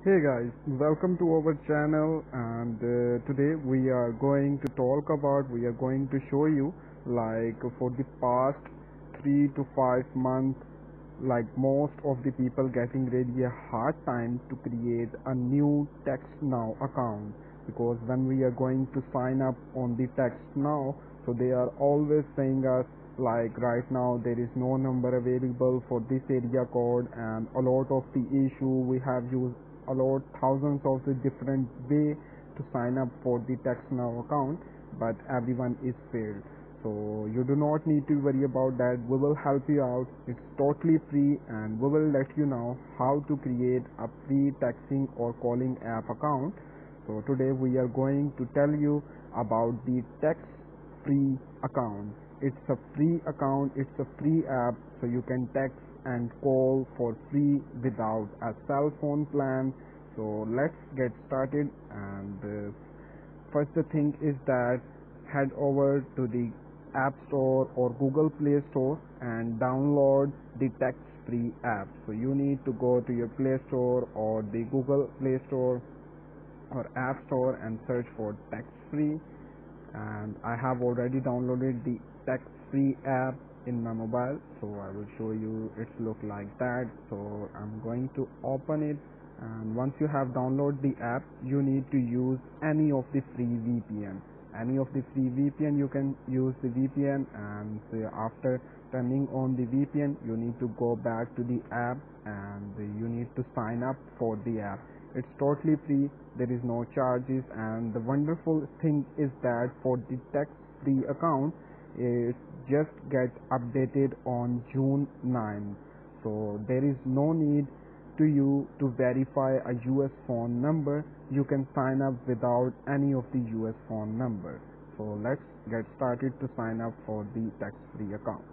Hey guys, welcome to our channel, and today we are going to show you, like, for the past 3 to 5 months, like, most of the people getting really a hard time to create a new TextNow account, because when we are going to sign up on the TextNow, so they are always saying us, like, right now there is no number available for this area code, and a lot of the issue we have used a lot thousands of the different way to sign up for the TextNow account, but everyone is failed. So you do not need to worry about that. We will help you out. It's totally free, and we will let you know how to create a free texting or calling app account. So today we are going to tell you about the TextFree account. It's a free account, it's a free app, so you can text and call for free without a cell phone plan. So let's get started. And first, the thing is that head over to the App Store or Google Play Store and download the TextFree app. So you need to go to your Play Store or the Google Play Store or App Store and search for TextFree. And I have already downloaded the TextFree app in my mobile, so I will show you it's look like that. So I'm going to open it, and once you have downloaded the app, you need to use any of the free VPN. You can use the VPN, and after turning on the VPN, you need to go back to the app, and you need to sign up for the app. It's totally free, there is no charges, and the wonderful thing is that for the TextFree account, it just gets updated on June 9. So there is no need to you to verify a US phone number. You can sign up without any of the US phone number. So let's get started to sign up for the TextFree account.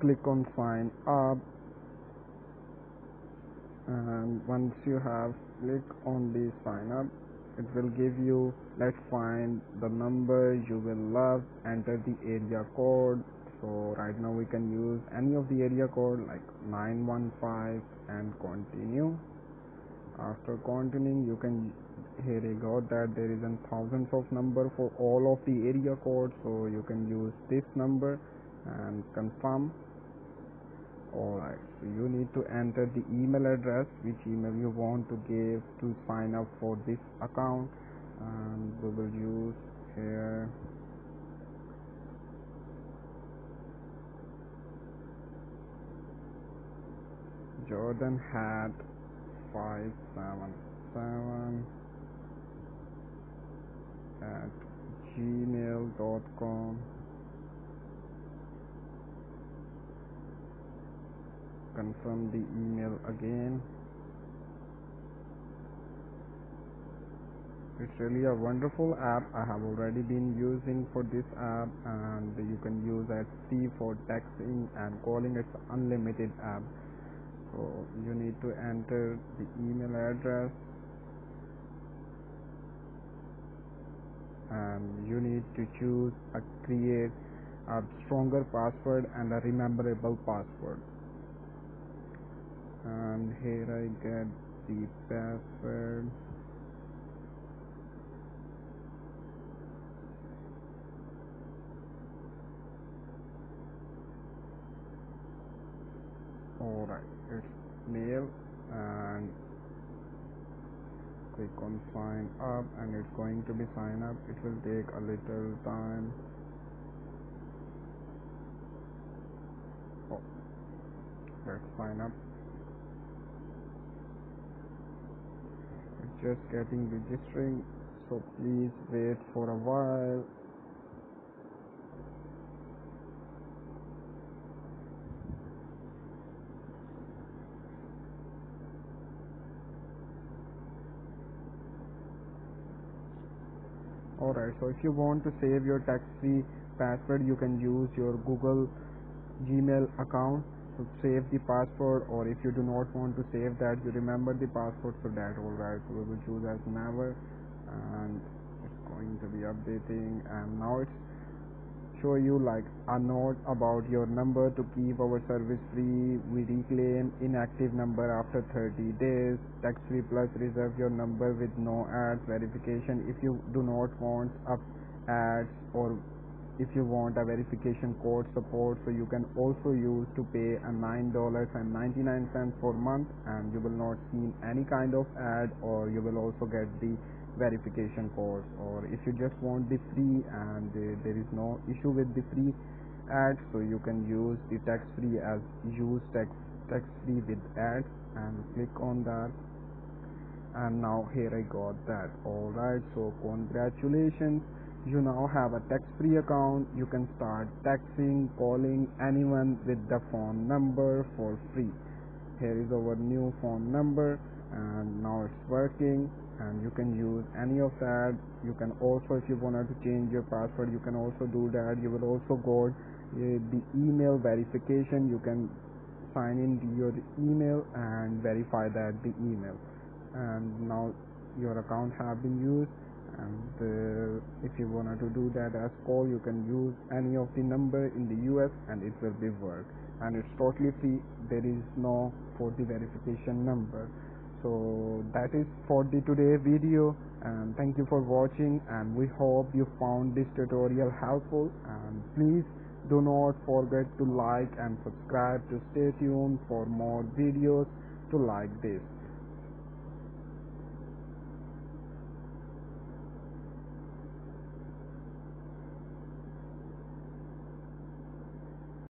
Click on sign up, and once you have clicked on the sign up, it will give you, let's find the number you will love, enter the area code. So right now we can use any of the area code like 915 and continue. After continuing, you can, here you go, that there is thousands of number for all of the area codes, so you can use this number and confirm. Alright, so you need to enter the email address, which email you want to give to sign up for this account, and we will use here Jordan hat 577 at gmail.com. Confirm the email again. It's really a wonderful app. I have already been using for this app, and you can use as free for texting and calling. It's an unlimited app. So you need to enter the email address, and you need to choose create a stronger password and a rememberable password. And here I get the password. Alright, it's mail, and click on sign up, and it's going to be sign up. It will take a little time. Oh, let's sign up. It's just getting registering, so please wait for a while. Alright, so if you want to save your TextFree password, you can use your Google Gmail account to save the password, or if you do not want to save that, you remember the password for that. Alright, so we will choose as never, and it's going to be updating, and now it's show you like a note about your number to keep our service free. We reclaim inactive number after 30 days. TextFree Plus reserve your number with no ads verification. If you do not want up ads, or if you want a verification code support, so you can also use to pay a $9.99 per month, and you will not see any kind of ad, or you will also get the verification codes. Or if you just want the free and there is no issue with the free ads, so you can use the text free as use text free with ads, and click on that. And now here I got that. Alright, so congratulations, you now have a text free account. You can start texting, calling anyone with the phone number for free. Here is our new phone number, and now it's working, and you can use any of that. You can also, if you wanted to change your password, you can also do that. You will also got the email verification. You can sign in your email and verify that the email, and now your account have been used. And if you wanted to do that as call, you can use any of the number in the US and it will be work, and it's totally free. There is no for the verification number. So that is for the today video, and thank you for watching, and we hope you found this tutorial helpful. And please do not forget to like and subscribe to stay tuned for more videos to like this.